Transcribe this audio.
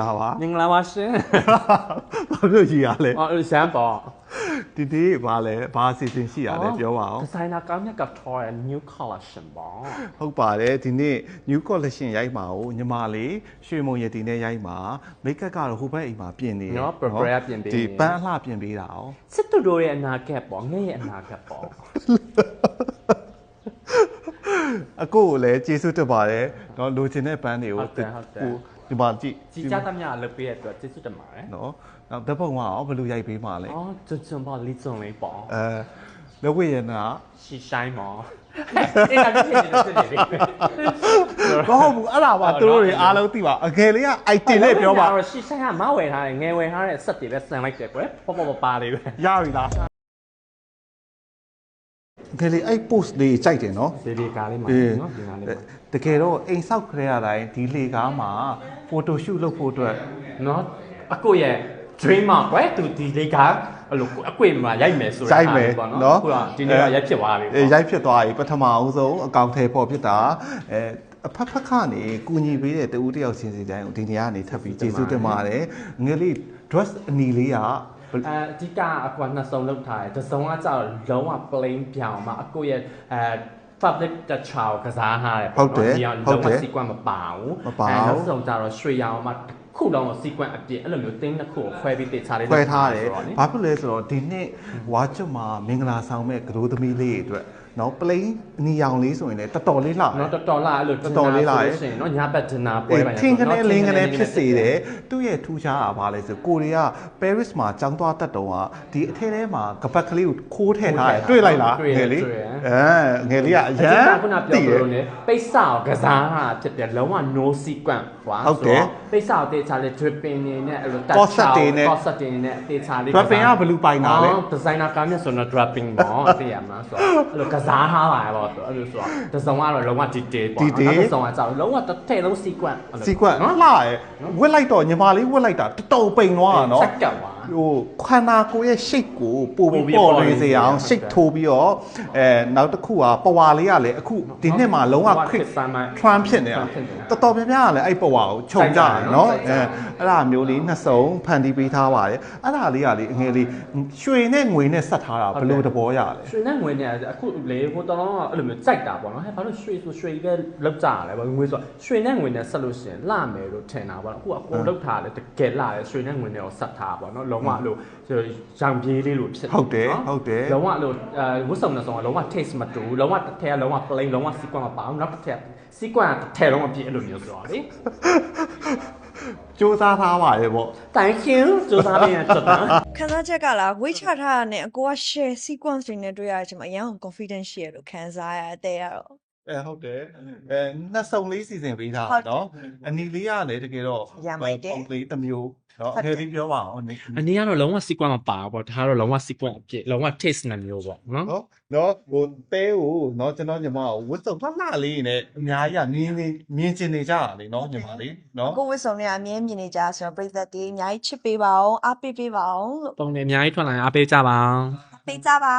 လာပါ မင်္ဂလာပါရှင် ဘာလို့ကြီးရလဲ အော်ရှမ်းပေါ့ ဒီနေ့ဘာလဲဘာအစီအစဉ်ရှိရလဲပြောပါအောင် ဒီဇိုင်နာကောင်းမြတ်ကထော်ရဲ့ new collection ပေါ့ ဟုတ်ပါတယ်ဒီနေ့ new collection ရိုက်မှာကိုညီမလေးရွှေမုံရတီနဲ့ရိုက်မှာမိတ်ကပ်ကတော့ဟိုဘက်အိမ်မှာပြင်နေတယ် နော် prepare ပြင်ပေး ဒီပန်းအလှပြင်ပေးတာအောင် စစ်တူတို့ရဲ့အနာဂတ်ပေါ့ငဲ့ရဲ့အနာဂတ်ပေါ့ အကိုကိုလည်းကျေးဇူးတင်ပါတယ်เนาะလိုချင်တဲ့ပန်းတွေကိုဒီမှာကြည့် ကြီးကြသမျှလုပ်ပေးရတဲ့အတွက်ကျေးဇူးတင်ပါတယ် เนาะနောက်ဓာတ်ပုံကရောဘယ်လိုရိုက်ပေးမှာလဲ အော်ကျွန်းပေါ့လီစုံလေးပေါ့ လက်ဝဲရနာ ရှီဆိုင်ပေါ့အဲ့ဒါဖြစ်နေတယ်ဖြစ်နေတယ် ဘာဟုတ်ဘူးအဲ့ဒါပါသူတို့တွေအားလုံးသိပါအငယ်လေးက item နဲ့ပြောပါ ရှီဆိုင်ကမဝယ်ထားတယ်ငယ်ဝယ်ထားတဲ့ဆက်တွေပဲဆန်လိုက်တယ်ကွယ်ပေါ့ပေါ့ပါလေးပဲ ရပြီလားငယ်လေးအဲ့ post လေးကြိုက်တယ်နော် ဒီကားလေးမှာနော်ဒီကားလေးမှာ တကယ်တော့အိမ်ဆောက်ခရဲရတိုင်းဒီလေကားမှာ photo shoot လုပ်ဖို့အတွက် နော်အကိုရဲ့ dream မှာကွယ်သူဒီလေးကအလိုအကွေမှာရိုက်မယ်ဆိုတော့ပေါ့နော်အခုကဒီနေ့ကရိုက်ဖြစ်သွားပြီပေါ့ ရိုက်ဖြစ်သွားပြီပထမအောင်ဆုံးအကောင့်ထဲပေါ်ဖြစ်တာအဖက်ဖက်ကနေကူညီပေးတဲ့တူတယောက်ချင်းစီတိုင်းကိုဒီနေရာကနေထပ်ပြီးကျေးဇူးတင်ပါတယ်ငယ်လေး dress အနီလေးကအ ဓိကအကွာနှစ်စုံလောက်ထားတယ်တစ်စုံကကျတော့လုံးဝ plain ပြောင်းမှာအကိုရဲ့public တချောက်ကစားထားတယ်လုံးဝ sequence မပါဘူးနောက်စုံကျတော့ရွှေရောင်မှာခုလုံး sequence အပြည့်အဲ့လိုမျိုးတင်းတစ်ခုကိုခွဲပြီးတေချာလေး ခွဲထားတယ်ဘာဖြစ်လဲဆိုတော့ဒီနှစ်ဝါချွတ်မှာမင်္ဂလာဆောင်မဲ့ကတိုးသမီးလေးတွေအတွက်နော် plain အနီရောင်လေးဆိုရင်လည်းတော်တော်လေးလာ နော်တော်တော်လာအဲ့လိုတော်လေးလာရှင်နော်ညဘက် dinner ပွဲပါ ထင်းကနေလင်းကနေဖြစ်စေတယ်သူ့ရဲ့ထူးခြားတာဘာလဲဆိုကိုရီးယား Paris မှာចောင်းသွားတက်တုံးကဒီအထဲထဲမှာကပတ်ကလေးကိုခိုးထည့်ထားတယ်တွေ့လိုက်လားငယ်လေးငယ်လေးကအရန် ခုနပြောလို့ねပိတ်စာကိုကစားတာဖြစ်တယ်လုံးဝ no sequence ကွာဆိုတော့ပိတ်စာကိုတေချာလေး dripping နေနဲ့အဲ့လိုတက်ချောက် corset တွေနဲ့တေချာလေး dripping ကဘယ်လိုပိုင်တာလဲ ဒီဇိုင်နာကမ်းမြတ်ဆိုတော့ dripping ပေါ့သိရမှာဆိုတော့အဲ့လိုကစားထားပါပေါ့အဲ့လိုဆိုတော့တစ်စုံကတော့လုံးဝ detail ပေါ့တစ်စုံကကြောက်လုံးဝတစ်ထည့်လုံး sequence sequence လှရဲဝက်လိုက်တော့ညီမလေးဝက်လိုက်တာတော်တော်ပိန်သွားတာနော် ချက်ကပ်ပါ ဟိုခန္ဓာကိုယ်ရဲ့ shape ကိုပို့ပြီးပေါ်လွင်စေအောင် shape ထိုးပြီးတော့နောက်တစ်ခုကပဝါလေးကလည်းအခုဒီနှစ်မှာလုံးဝ quick trend ဖြစ်နေတာတော်တော်များများကလည်းအဲ့ပဝါကိုခြုံကြတယ်နော်အဲ့ဒါမျိုးလေးနှစ်စုံဖန်တီးပေးထားပါတယ်အဲ့ဒါလေးကလေအငယ်လေးရွှေနဲ့ငွေနဲ့ဆက်ထားတာဘယ်လိုသဘောရလဲ ရွှေနဲ့ငွေနဲ့အခုလေဟိုတော်တော်အဲ့လိုမျိုးကြိုက်တာပေါ့နော်ဟဲ့ဘာလို့ရွှေဆိုရွှေပဲလောက်ကြရလဲဘာငွေဆိုရွှေနဲ့ငွေနဲ့ဆက်လို့ရှိရင်လှမယ်လို့ထင်တာပေါ့နော်အခုကကိုလောက်ထားတယ်တကယ်လှတယ်ရွှေနဲ့ငွေနဲ့ကိုဆက်ထားပေါ့နော်လုံးဝလို့ရောင်ပြေးလေးလို့ဖြစ် ဟုတ်တယ်ဟုတ်တယ် လုံးဝလို့ဝတ်စုံနဲ့ဆောင်လုံးဝ taste မတူလုံးဝတစ်ထည့်ကလုံးဝ plain လုံးဝ sequence မပါဘူးနောက်တစ်ထည့် sequence တစ်ထည့်လုံးဝပြည့်အဲ့လိုမျိုးဆိုတော့လေ စူးစမ်းထားပါတယ်ပေါ့ thank you စူးစမ်းပြီးရတော့ ခန်းစားချက်ကလားဝိတ်ချထားတာနဲ့အကိုက share sequence တွေနဲ့တွေ့ရတဲ့အချိန်မှာအရင်က confidence ရှိရလို့ခံစားရတဲ့ကတော့ ဟုတ်တယ်နှစ်စုံလေးစီစဉ်ပေးထားတာနော်အနီလေးကလည်းတကယ်တော့ပုံလေးတစ်မျိုးနော်အငယ်လေးပြောပါအောင် အနည်းကတော့လုံးဝ sequence မပါဘူးပေါ့ဒါကတော့လုံးဝ sequence အပြည့်လုံးဝ taste နဲ့မျိုးပေါ့နော် နော်ဟိုတဲကိုနော်ကျွန်တော်ညီမကိုဝတ်စုံလှလှလေးနဲ့အများကြီးကမြင်ချင်နေကြတာလေနော်ညီမလေးနော် ကိုဝစ်စုံတွေကအမြဲမြင်နေကြဆိုတော့ပြည်သက်တွေအများကြီးချစ်ပေးပါအောင်အားပေးပေးပါအောင်လို့ ပုံတွေအများကြီးထွက်လာရင်အားပေးကြပါအောင် ပေးကြပါ